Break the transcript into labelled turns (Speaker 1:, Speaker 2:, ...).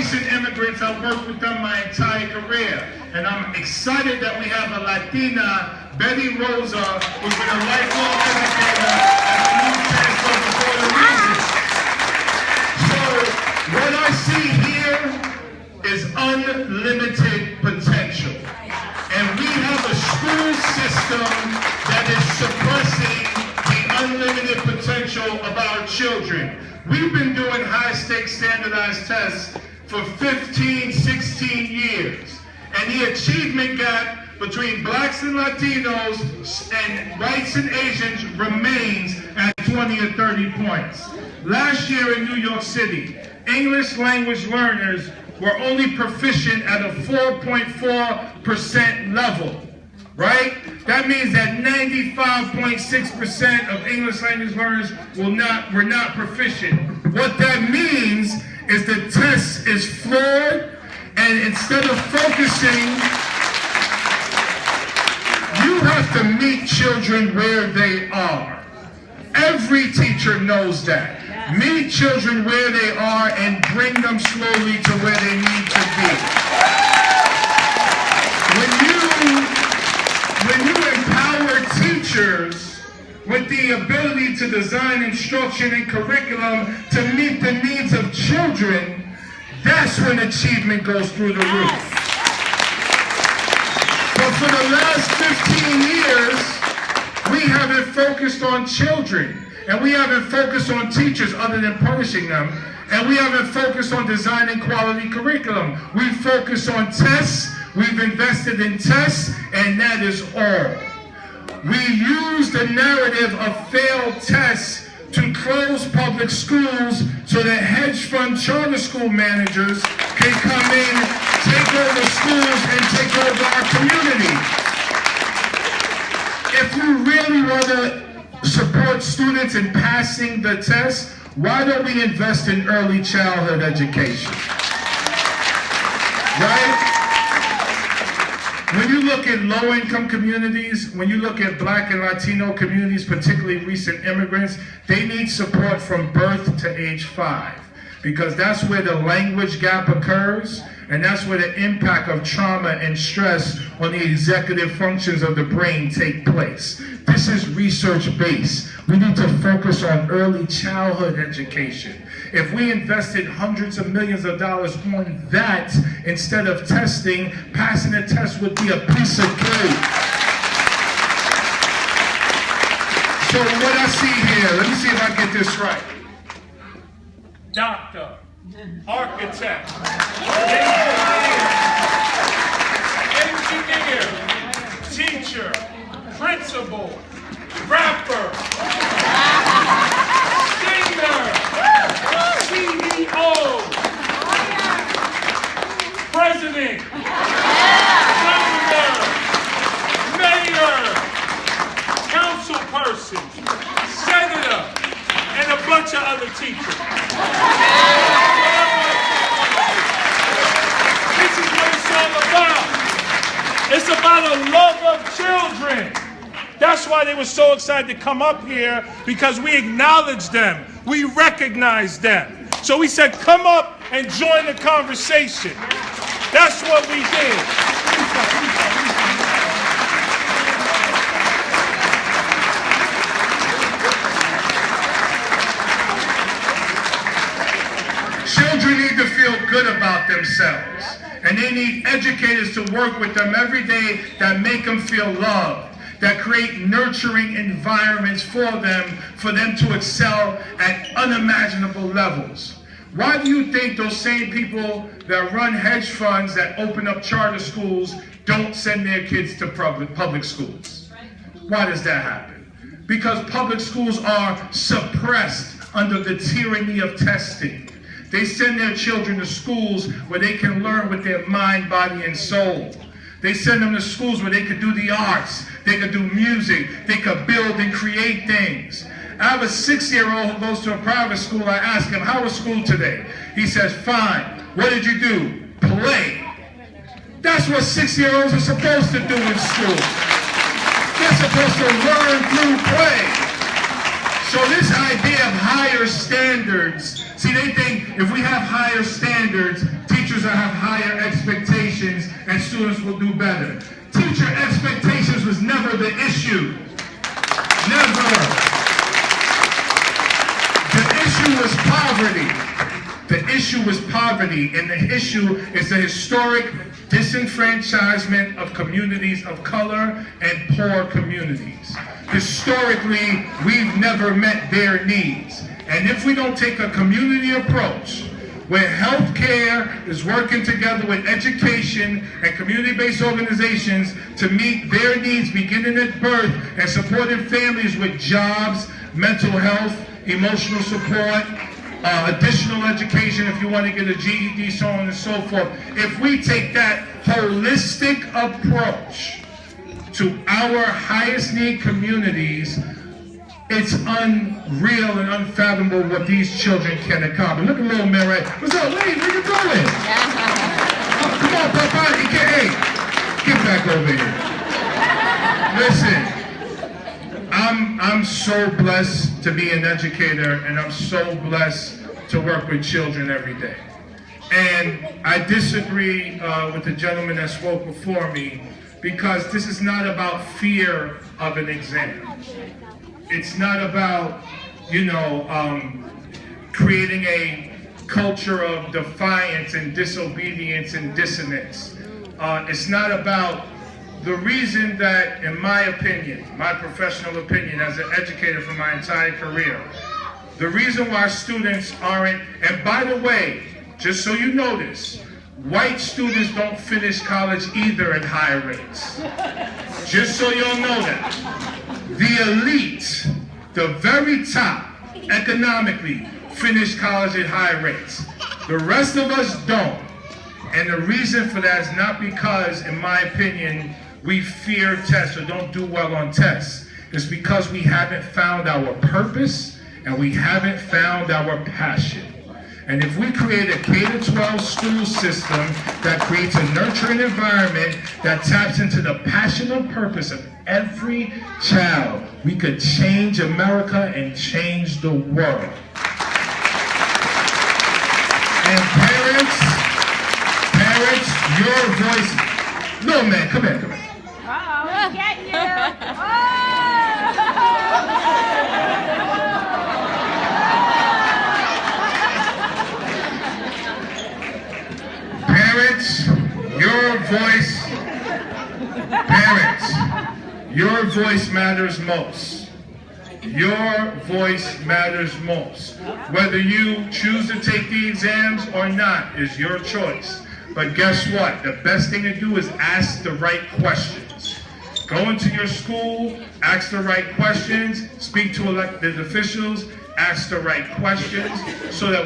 Speaker 1: recent immigrants. I've worked with them my entire career. And I'm excited that we have a Latina, Betty Rosa, who's been a lifelong educator at the new chancellor before the region. So what I see here is unlimited potential. And we have a school system that is suppressing the unlimited potential of our children. We've been doing high-stakes standardized tests for 15, 16 years. And the achievement gap between blacks and Latinos and whites and Asians remains at 20 or 30 points. Last year in New York City, English language learners were only proficient at a 4.4% level, right? That means that 95.6% of English language learners were not proficient. What that means is the test is flawed, and instead of focusing, you have to meet children where they are. Every teacher knows that. Meet children where they are and bring them slowly to where they need to be. When you empower teachers with the ability to design instruction and curriculum to meet the needs of children, that's when achievement goes through the roof. But for the last 15 years, we haven't focused on children. And we haven't focused on teachers other than punishing them. And we haven't focused on designing quality curriculum. We focus on tests. We've invested in tests, and that is all. We use the narrative of failed tests to close public schools so that hedge fund charter school managers can come in, take over schools, and take over our community. If you really want to support students in passing the test, why don't we invest in early childhood education? Right? When you look at low-income communities, when you look at Black and Latino communities, particularly recent immigrants, they need support from birth to age 5, because that's where the language gap occurs, and that's where the impact of trauma and stress on the executive functions of the brain take place. This is research-based. We need to focus on early childhood education. If we invested hundreds of millions of dollars on that instead of testing, passing a test would be a piece of cake. So what I see here, let me see if I get this right. Doctor, architect, engineer, teacher, principal, rapper, singer, CEO, president, governor, mayor, council person, senator, and a bunch of other teachers. This is what it's all about. It's about a love of children. That's why they were so excited to come up here, because we acknowledge them. We recognize them. So we said, come up and join the conversation. That's what we did. Children need to feel good about themselves. And they need educators to work with them every day that make them feel loved, that create nurturing environments for them to excel at unimaginable levels. Why do you think those same people that run hedge funds, that open up charter schools, don't send their kids to public schools? Why does that happen? Because public schools are suppressed under the tyranny of testing. They send their children to schools where they can learn with their mind, body, and soul. They send them to schools where they could do the arts, they could do music, they could build and create things. I have a 6-year-old who goes to a private school. I ask him, how was school today? He says, fine. What did you do? Play. That's what 6-year-olds are supposed to do in school. They're supposed to learn through play. So this idea of higher standards, see, they think if we have higher standards, teachers teachers will have higher expectations and students will do better. Teacher expectations was never the issue. Never. The issue was poverty. The issue was poverty, and the issue is the historic disenfranchisement of communities of color and poor communities. Historically, we've never met their needs. And if we don't take a community approach, where healthcare is working together with education and community-based organizations to meet their needs beginning at birth and supporting families with jobs, mental health, emotional support, additional education if you want to get a GED, so on and so forth. If we take that holistic approach to our highest need communities, it's unreal and unfathomable what these children can accomplish. Look at little man, right? What's up, lady? Where you going? Oh, come on, Papa. Hey, get back over here. Listen, I'm so blessed to be an educator, and I'm so blessed to work with children every day. And I disagree with the gentleman that spoke before me, because this is not about fear of an exam. It's not about, creating a culture of defiance and disobedience and dissonance. It's not about the reason that, in my opinion, my professional opinion as an educator for my entire career, the reason why students aren't, and by the way, just so you know this, white students don't finish college either at high rates. Just so you'll know that. The elite, the very top, economically, finish college at high rates. The rest of us don't. And the reason for that is not because, in my opinion, we fear tests or don't do well on tests. It's because we haven't found our purpose and we haven't found our passion. And if we create a K-12 school system that creates a nurturing environment that taps into the passion and purpose of every child, we could change America and change the world. And parents, your voice. No, man, come here.
Speaker 2: Uh-oh, he's getting you.
Speaker 1: Your voice matters most. Your voice matters most. Whether you choose to take the exams or not is your choice. But guess what? The best thing to do is ask the right questions. Go into your school, ask the right questions, speak to elected officials, ask the right questions so that